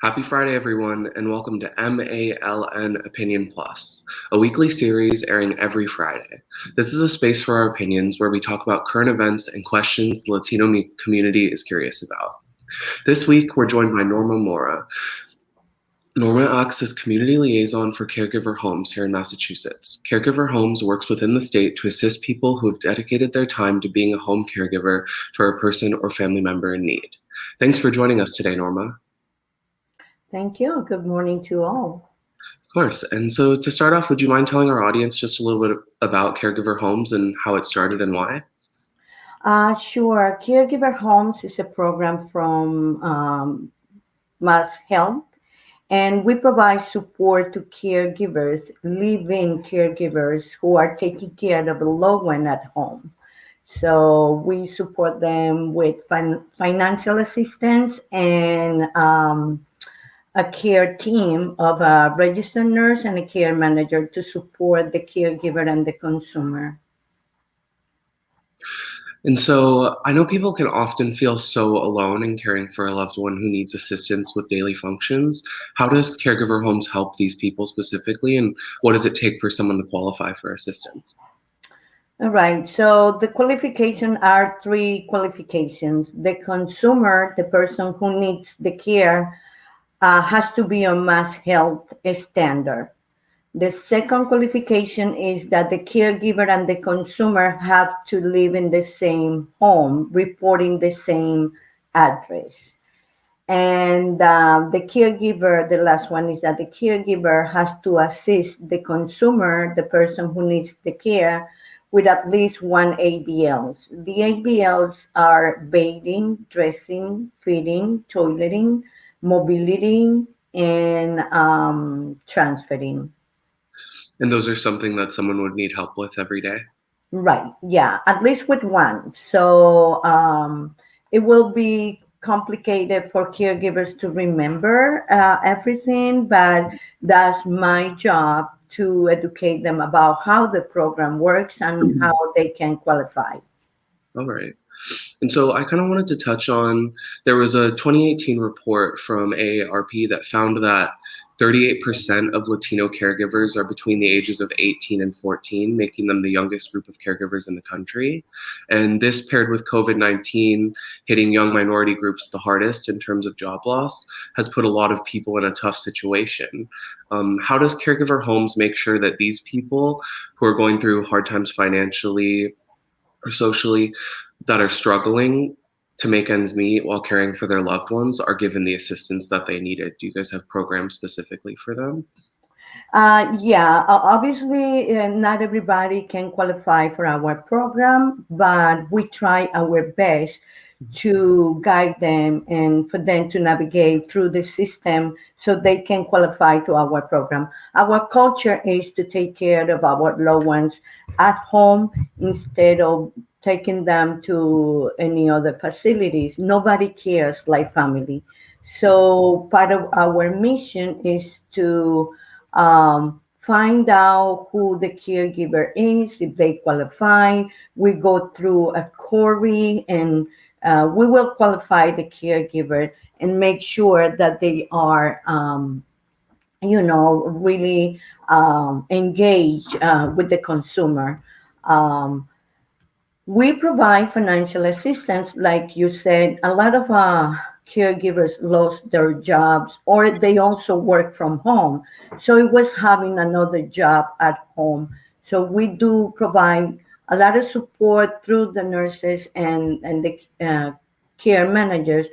Happy Friday, everyone, and welcome to MALN Opinion Plus, a weekly series airing every Friday. This is a space for our opinions where we talk about current events and questions the Latino community is curious about. This week, we're joined by Norma Mora. Norma acts as Community Liaison for Caregiver Homes here in Massachusetts. Caregiver Homes works within the state to assist people who have dedicated their time to being a home caregiver for a person or family member in need. Thanks for joining us today, Norma. Thank you. Good morning to all. Of course. And so to start off, would you mind telling our audience just a little bit about Caregiver Homes and how it started and why? Sure. Caregiver Homes is a program from Mass Health, and we provide support to caregivers, living caregivers who are taking care of a loved one at home. So we support them with financial assistance and a care team of a registered nurse and a care manager to support the caregiver and the consumer. And so I know people can often feel so alone in caring for a loved one who needs assistance with daily functions. How does Caregiver Homes help these people specifically, and what does it take for someone to qualify for assistance? All right. So the qualification are three qualifications. The consumer, the person who needs the care, has to be on Mass Health standard. The second qualification is that the caregiver and the consumer have to live in the same home, reporting the same address. And the caregiver, the last one is that the caregiver has to assist the consumer, the person who needs the care, with at least one ABLs. The ABLs are bathing, dressing, feeding, toileting, mobility, and transferring. And those are something that someone would need help with every day? Right. Yeah. At least with one. So it will be complicated for caregivers to remember everything, but that's my job to educate them about how the program works and how they can qualify. All right. And so I kind of wanted to touch on, there was a 2018 report from AARP that found that 38% of Latino caregivers are between the ages of 18 and 14, making them the youngest group of caregivers in the country. And this, paired with COVID-19 hitting young minority groups the hardest in terms of job loss, has put a lot of people in a tough situation. How does Caregiver Homes make sure that these people who are going through hard times financially or socially, that are struggling to make ends meet while caring for their loved ones, are given the assistance that they needed? Do you guys have programs specifically for them? Yeah, obviously, not everybody can qualify for our program, but we try our best to guide them and for them to navigate through the system so they can qualify to our program. Our culture is to take care of our loved ones at home instead of taking them to any other facilities. Nobody cares like family. So part of our mission is to find out who the caregiver is, if they qualify. We go through a query and we will qualify the caregiver and make sure that they are, really engaged with the consumer. We provide financial assistance, like you said. A lot of caregivers lost their jobs or they also work from home. So it was having another job at home. So we do provide a lot of support through the nurses and the care managers,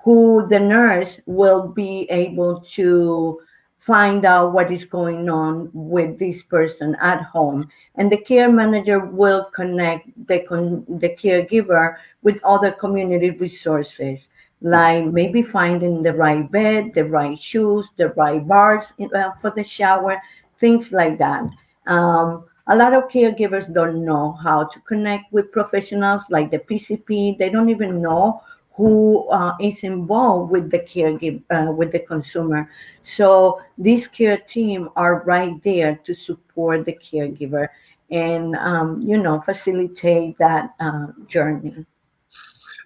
who the nurse will be able to find out what is going on with this person at home, and the care manager will connect the caregiver with other community resources, like maybe finding the right bed, the right shoes, the right bars for the shower, things like that. A lot of caregivers don't know how to connect with professionals like the PCP. They don't even know who is involved with the caregiver, with the consumer. So this care team are right there to support the caregiver and facilitate that journey.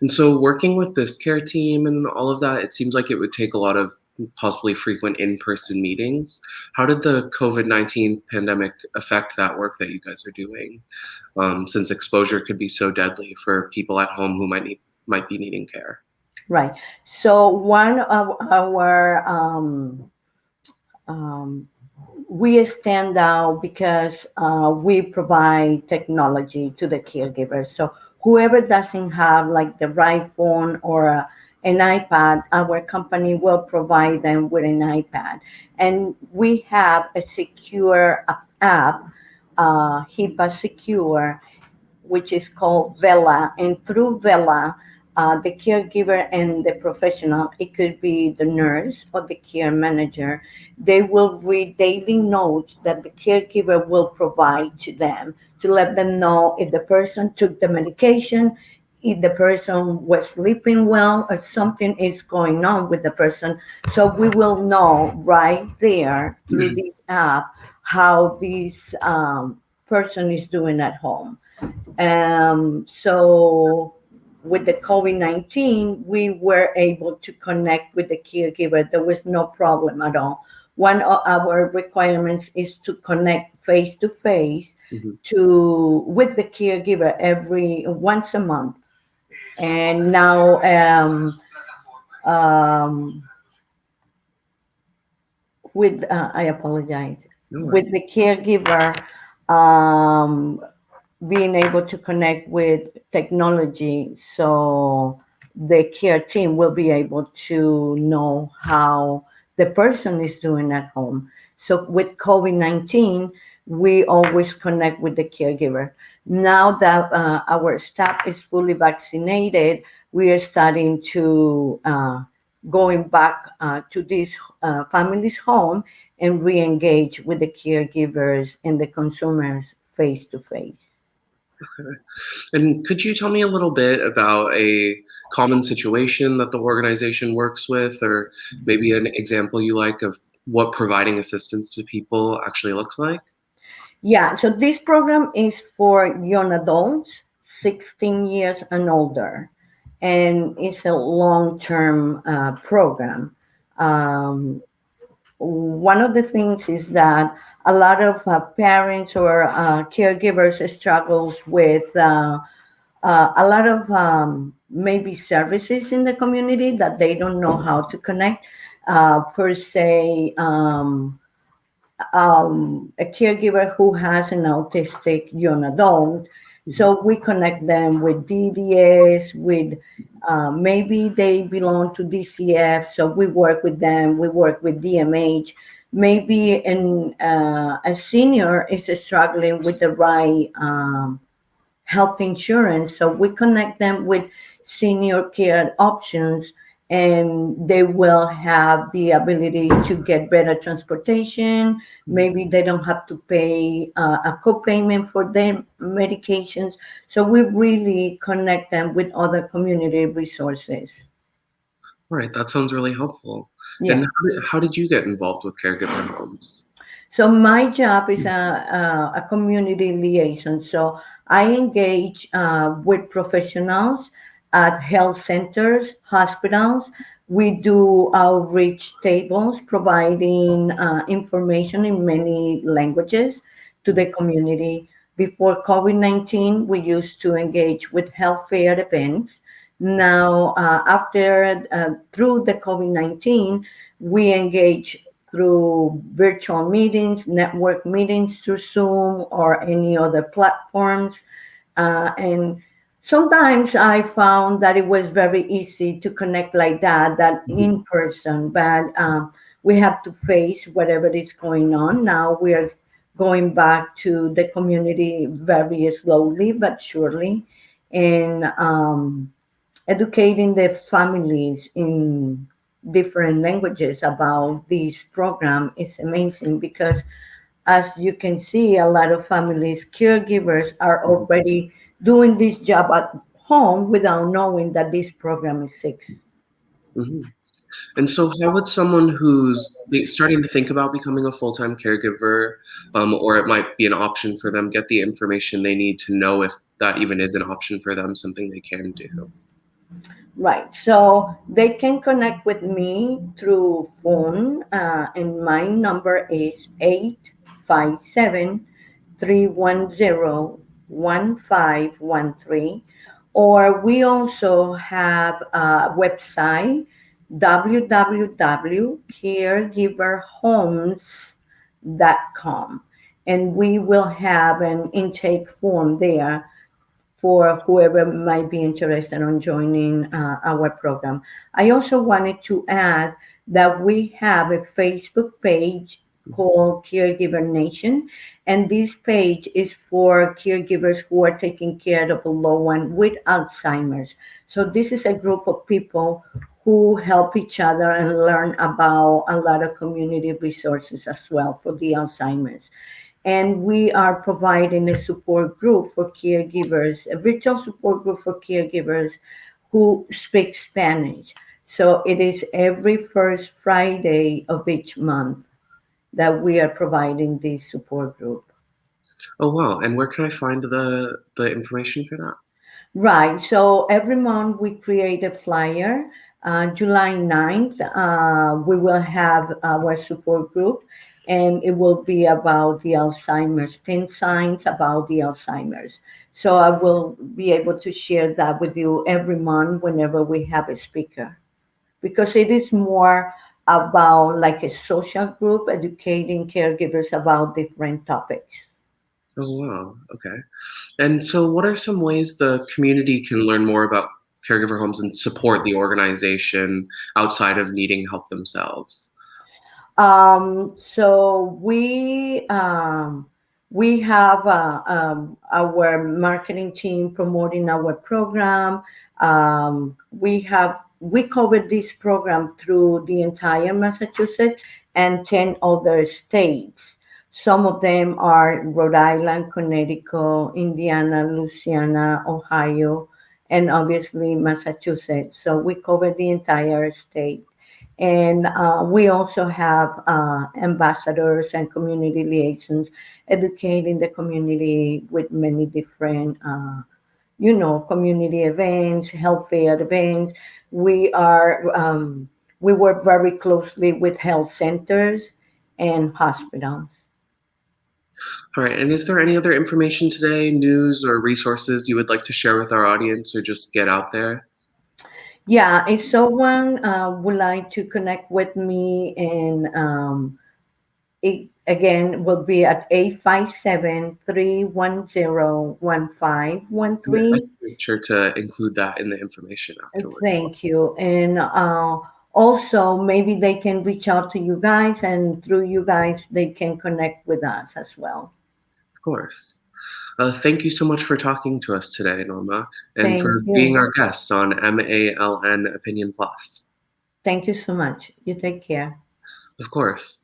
And so working with this care team and all of that, it seems like it would take a lot of possibly frequent in-person meetings. How did the COVID-19 pandemic affect that work that you guys are doing? Since exposure could be so deadly for people at home who might be needing care. Right. So one of our um, we stand out because we provide technology to the caregivers. So whoever doesn't have like the right phone or an iPad, our company will provide them with an iPad. And we have a secure app, HIPAA secure, which is called Vela. And through Vela, the caregiver and the professional, it could be the nurse or the care manager, they will read daily notes that the caregiver will provide to them to let them know if the person took the medication, if the person was sleeping well, or something is going on with the person. So we will know right there through this app how this person is doing at home. So with the COVID-19, we were able to connect with the caregiver. There was no problem at all. One of our requirements is to connect face to face to with the caregiver every once a month. And now um, with I apologize, No with worries. the caregiver um, being able to connect with technology, so the care team will be able to know how the person is doing at home. So with COVID-19, we always connect with the caregiver. Now that our staff is fully vaccinated, we are starting to going back to this family's home and re-engage with the caregivers and the consumers face to face. And could you tell me a little bit about a common situation that the organization works with, or maybe an example you like of what providing assistance to people actually looks like? Yeah, so this program is for young adults, 16 years and older, and it's a long-term program. Um, One of the things is that a lot of parents or caregivers struggles with a lot of maybe services in the community that they don't know how to connect. Per se, a caregiver who has an autistic young adult. So we connect them with DDS, with maybe they belong to DCF. So we work with them. We work with DMH. Maybe a senior is struggling with the right health insurance. So we connect them with senior care options, and they will have the ability to get better transportation. Maybe they don't have to pay a co-payment for their medications. So we really connect them with other community resources. All right, that sounds really helpful. And Yeah. how did you get involved with Caregiver Homes? So my job is a community liaison. So I engage with professionals at health centers, hospitals. We do outreach tables providing information in many languages to the community. Before COVID-19, we used to engage with health fair events. Now, through the COVID-19, we engage through virtual meetings, network meetings through Zoom or any other platforms. And sometimes I found that it was very easy to connect like that in person, but we have to face whatever is going on. Now we are going back to the community very slowly but surely, and educating the families in different languages about this program is amazing because, as you can see, a lot of families, caregivers are already doing this job at home without knowing that this program exists. Hmm. And so, how would someone who's starting to think about becoming a full-time caregiver, or it might be an option for them, get the information they need to know if that even is an option for them, something they can do? Right. So they can connect with me through phone, and my number is 857-310-1513. Or we also have a website, www.caregiverhomes.com. And we will have an intake form there for whoever might be interested on joining our program. I also wanted to add that we have a Facebook page called Caregiver Nation, and this page is for caregivers who are taking care of a loved one with Alzheimer's. So this is a group of people who help each other and learn about a lot of community resources as well for the Alzheimer's. And we are providing a support group for caregivers, a virtual support group for caregivers who speak Spanish. So it is every first Friday of each month that we are providing this support group. Oh wow! And where can I find the information for that? Right. So every month we create a flyer. July 9th, we will have our support group, and it will be about the Alzheimer's, 10 signs about the Alzheimer's. So I will be able to share that with you every month whenever we have a speaker, because it is more about like a social group educating caregivers about different topics. Oh wow! Okay. And so, what are some ways the community can learn more about caregiver homes and support the organization outside of needing help themselves? So we have our marketing team promoting our program. We covered this program through the entire Massachusetts and 10 other states. Some of them are Rhode Island, Connecticut, Indiana, Louisiana, Ohio, and obviously Massachusetts. So we cover the entire state. And we also have ambassadors and community liaisons educating the community with many different, community events, health fair events. We are we work very closely with health centers and hospitals. All right. And is there any other information today, news or resources you would like to share with our audience or just get out there? Yeah, if someone would like to connect with me, and it again will be at 857-310-1513. I can make sure to include that in the information afterwards. Thank you. And also, maybe they can reach out to you guys, and through you guys, they can connect with us as well. Of course. Thank you so much for talking to us today, Norma, and Thank for being you. our guest on MALN Opinion Plus. Thank you so much. You take care. Of course.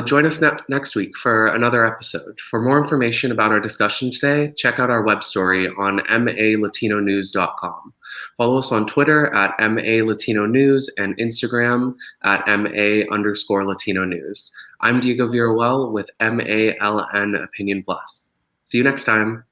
Join us next week for another episode. For more information about our discussion today, check out our web story on malatinonews.com. Follow us on Twitter at MALatinoNews and Instagram at MA_Latino News. I'm Diego Viruel with MALN Opinion Plus. See you next time.